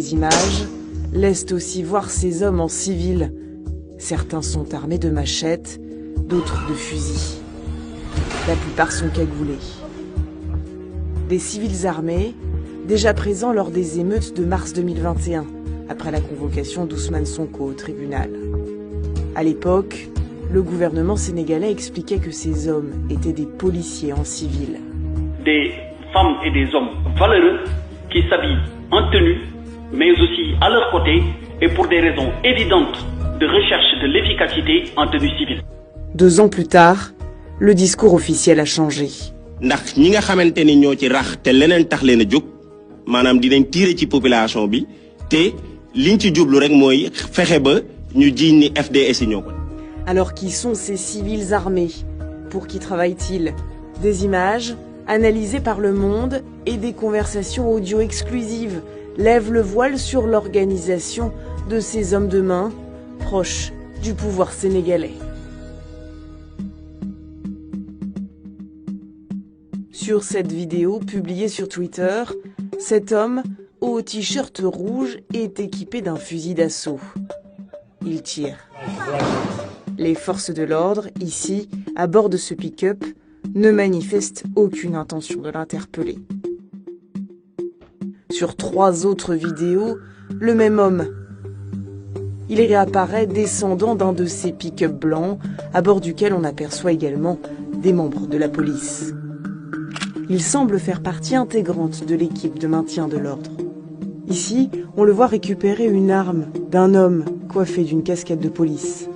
Les images laissent aussi voir ces hommes en civil. Certains sont armés de machettes, d'autres de fusils. La plupart sont cagoulés. Des civils armés, déjà présents lors des émeutes de mars 2021, après la convocation d'Ousmane Sonko au tribunal. À l'époque, le gouvernement sénégalais expliquait que ces hommes étaient des policiers en civil. Des femmes et des hommes valeureux qui s'habillent en tenue, mais aussi à leur côté, et pour des raisons évidentes de recherche de l'efficacité en tenue civile. 2 ans plus tard, le discours officiel a changé. ndax ñi nga xamanteni ñoo ci rax te leneen tax leen a jóg maanaam dinañ tirer ci population bi te liñ ci jublu rek mooy fexe ba ñu jiiñ ni FDS yi ñoo ko. Alors qui sont ces civils armés? Pour qui travaillent-ils? Des images analysées par Le Monde et des conversations audio exclusives lèvent le voile sur l'organisation de ces hommes de main proches du pouvoir sénégalais. Sur cette vidéo publiée sur Twitter, cet homme, au t-shirt rouge, est équipé d'un fusil d'assaut. Il tire. Les forces de l'ordre, ici, à bord de ce pick-up, ne manifestent aucune intention de l'interpeller. Sur 3 autres vidéos, le même homme. Il réapparaît descendant d'un de ces pick-up blancs, à bord duquel on aperçoit également des membres de la police. Il semble faire partie intégrante de l'équipe de maintien de l'ordre. Ici, on le voit récupérer une arme d'un homme coiffé d'une casquette de police.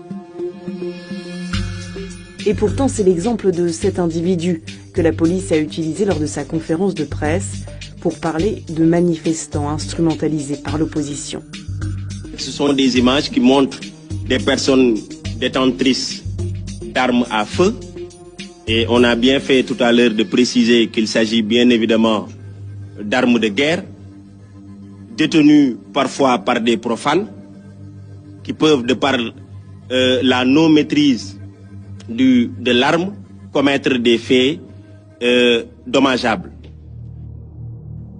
Et pourtant, c'est l'exemple de cet individu que la police a utilisé lors de sa conférence de presse pour parler de manifestants instrumentalisés par l'opposition. Ce sont des images qui montrent des personnes détentrices d'armes à feu. Et on a bien fait tout à l'heure de préciser qu'il s'agit bien évidemment d'armes de guerre, détenues parfois par des profanes, qui peuvent, de par la non-maîtrise de l'arme, commettre des faits dommageables.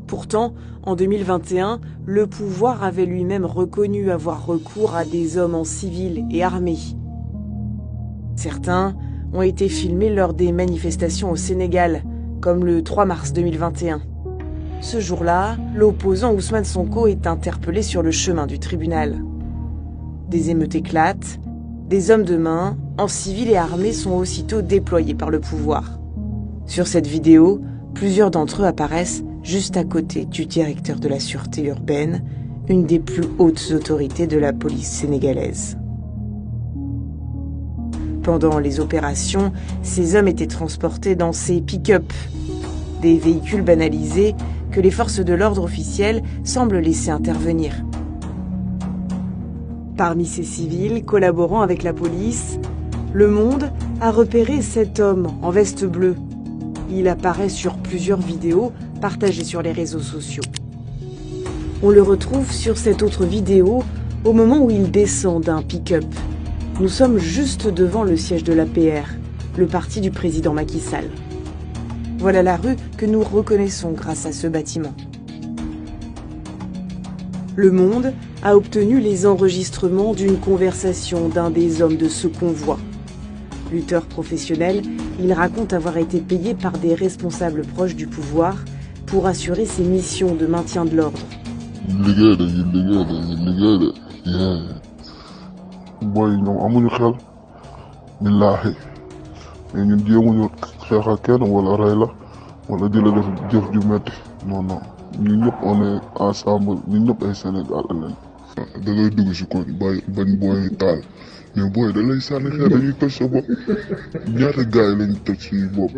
Pourtant, en 2021, le pouvoir avait lui-même reconnu avoir recours à des hommes en civil et armés. Certains ont été filmés lors des manifestations au Sénégal, comme le 3 mars 2021. Ce jour-là, l'opposant Ousmane Sonko est interpellé sur le chemin du tribunal. Des émeutes éclatent, des hommes de main, en civil et armés, sont aussitôt déployés par le pouvoir. Sur cette vidéo, plusieurs d'entre eux apparaissent juste à côté du directeur de la sûreté urbaine, une des plus hautes autorités de la police sénégalaise. Pendant les opérations, ces hommes étaient transportés dans ces pick-up, des véhicules banalisés que les forces de l'ordre officielles semblent laisser intervenir. Parmi ces civils collaborant avec la police, Le Monde a repéré cet homme en veste bleue. Il apparaît sur plusieurs vidéos partagées sur les réseaux sociaux. On le retrouve sur cette autre vidéo au moment où il descend d'un pick-up. Nous sommes juste devant le siège de l'APR, le parti du président Macky Sall. Voilà la rue que nous reconnaissons grâce à ce bâtiment. Le Monde a obtenu les enregistrements d'une conversation d'un des hommes de ce convoi. Lutteur professionnel, il raconte avoir été payé par des responsables proches du pouvoir pour assurer ses missions de maintien de l'ordre. Boy ñoom amuñu xel billahi mais ñun jéemuñu xeex ak kenn wala rey la wala di la def jëf ju metti non ñun ñëpp on est ensemble ñun ñëpp ay Sénégal lañ da ngay dugg si ko bañ booy taal mais booy da lay sànni xeer dañuy toj sa bopp ñaata gars yi lañ toj suñu bopp.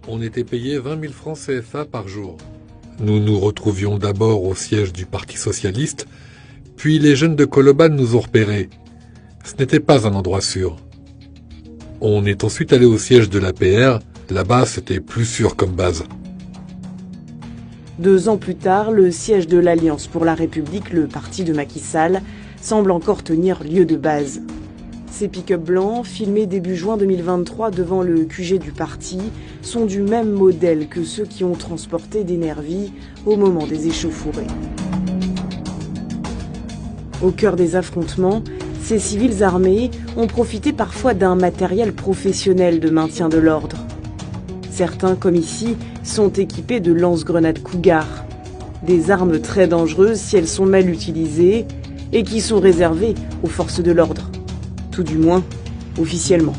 On était payé 20 000 francs CFA par jour. Nous nous retrouvions d'abord au siège du Parti Socialiste, puis les jeunes de Colobane nous ont repérés. Ce n'était pas un endroit sûr. On est ensuite allé au siège de l'APR. Là-bas, c'était plus sûr comme base. 2 ans plus tard, le siège de l'Alliance pour la République, le parti de Macky Sall, semble encore tenir lieu de base. Ces pick-up blancs, filmés début juin 2023 devant le QG du parti, sont du même modèle que ceux qui ont transporté des nervis au moment des échauffourées. Au cœur des affrontements, ces civils armés ont profité parfois d'un matériel professionnel de maintien de l'ordre. Certains, comme ici, sont équipés de lance-grenades Cougar, des armes très dangereuses si elles sont mal utilisées et qui sont réservées aux forces de l'ordre, tout du moins officiellement.